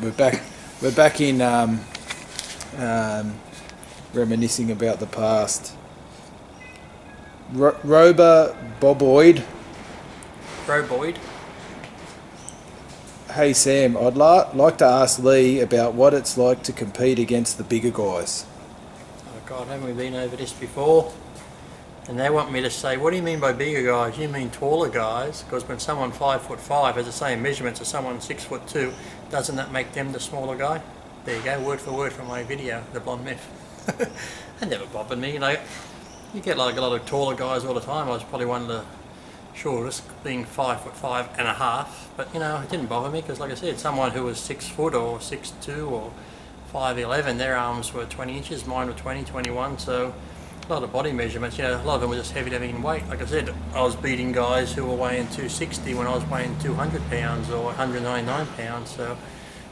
we're back. We're back in reminiscing about the past. Boboid. Roboid. Hey Sam, I'd like to ask Lee about what it's like to compete against the bigger guys. Oh God, haven't we been over this before? And they want me to say, what do you mean by bigger guys? You mean taller guys? Because when someone 5'5" has the same measurements as someone 6'2", doesn't that make them the smaller guy? There you go, word for word from my video, The Blonde Myth. That never bothered me, you know. You get like a lot of taller guys all the time. I was probably one of the shortest, being 5'5.5", but you know, it didn't bother me because, like I said, someone who was 6 foot or 6'2" or 5'11", their arms were 20 inches, mine were 20, 21, so a lot of body measurements, you know, a lot of them were just heavy to mean weight. Like I said, I was beating guys who were weighing 260 when I was weighing 200 pounds or 199 pounds, so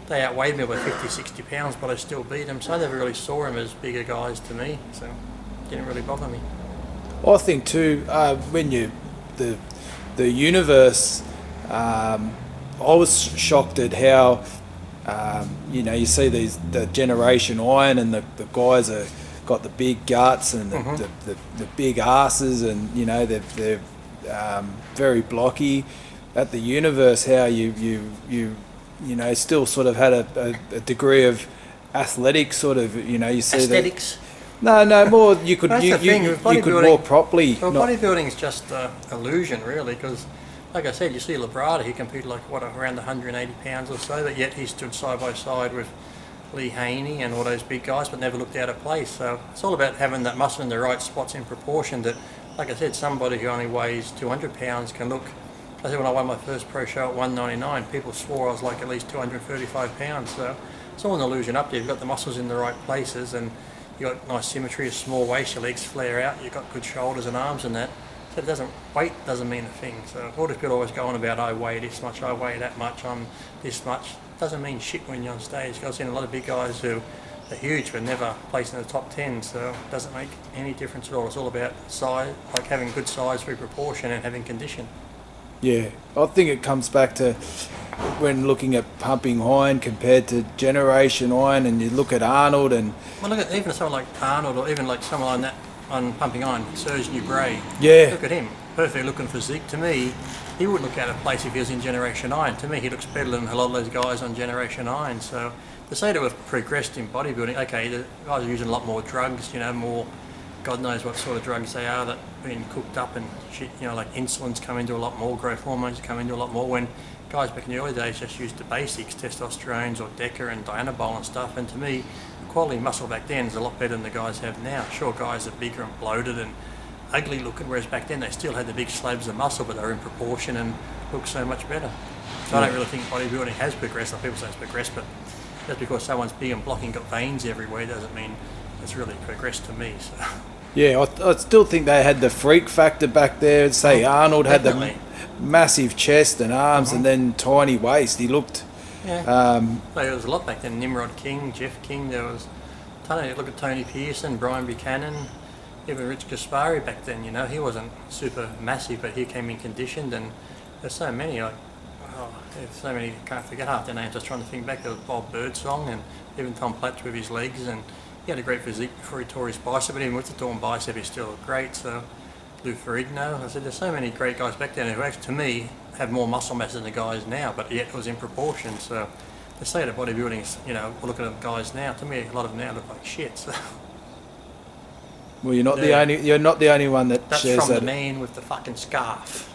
they outweighed me by 50, 60 pounds, but I still beat them, so I never really saw them as bigger guys to me, so it didn't really bother me. I think too, when the universe, I was shocked at how, you know, you see the Generation Iron and the guys are got the big guts and the big asses, and you know they're very blocky. At the universe, how you know still sort of had a degree of athletic sort of, you know, you see aesthetics. No, more you could you could more properly. Well, bodybuilding is just illusion, really, because like I said, you see Labrada, he competed like what, around 180 pounds or so, but yet he stood side by side with Lee Haney and all those big guys, but never looked out of place. So it's all about having that muscle in the right spots in proportion. That, like I said, somebody who only weighs 200 pounds can look. I said when I won my first pro show at 199, people swore I was like at least 235 pounds. So it's all an illusion up there. You've got the muscles in the right places, and you've got nice symmetry, a small waist, your legs flare out, you've got good shoulders and arms and that. So weight doesn't mean a thing. So all these people always go on about, I weigh this much, I weigh that much, I'm this much. Doesn't mean shit when you're on stage. I've seen a lot of big guys who are huge but never place in the top 10, so it doesn't make any difference at all. It's all about size, like having good size through proportion and having condition. Yeah, I think it comes back to when looking at pumping iron compared to Generation Iron, and you look at Arnold and... Well, look at even someone like Arnold, or even like someone like that on pumping iron, Serge Nubret. Yeah. Look at him, perfect looking physique. To me, he wouldn't look out of place if he was in Generation Iron. To me, he looks better than a lot of those guys on Generation Iron. So to say that we've progressed in bodybuilding, okay, the guys are using a lot more drugs, you know, more, God knows what sort of drugs they are that are being cooked up and shit, you know, like insulin's come into a lot more, growth hormones come into a lot more, when guys back in the early days just used the basics, testosterones or Deca and Dianabol and stuff. And to me, the quality muscle back then is a lot better than the guys have now. Sure, guys are bigger and bloated and ugly looking, whereas back then they still had the big slabs of muscle, but they were in proportion and looked so much better. So I don't really think bodybuilding has progressed. Like people say it's progressed, but just because someone's big and blocky and got veins everywhere doesn't mean it's really progressed to me. So. Yeah, I still think they had the freak factor back there. Say Arnold definitely had the massive chest and arms and then tiny waist. He looked... Yeah. There was a lot back then. Nimrod King, Jeff King, there was... Look at Tony Pearson, Brian Buchanan, even Rich Gaspari back then, you know. He wasn't super massive, but he came in conditioned, and there's so many, like... Oh, there's so many, I can't forget half their names. I was trying to think back. There was Bob Birdsong and even Tom Platz with his legs, and he had a great physique before he tore his bicep, but even with the torn bicep he's still great. So Lou Ferrigno, I said there's so many great guys back then who actually, to me, have more muscle mass than the guys now, but yet it was in proportion. So to say that bodybuilding's, you know, look at the guys now, to me a lot of them now look like shit. So. Well, you're not the only one that That's shares from that. the man with the fucking scarf.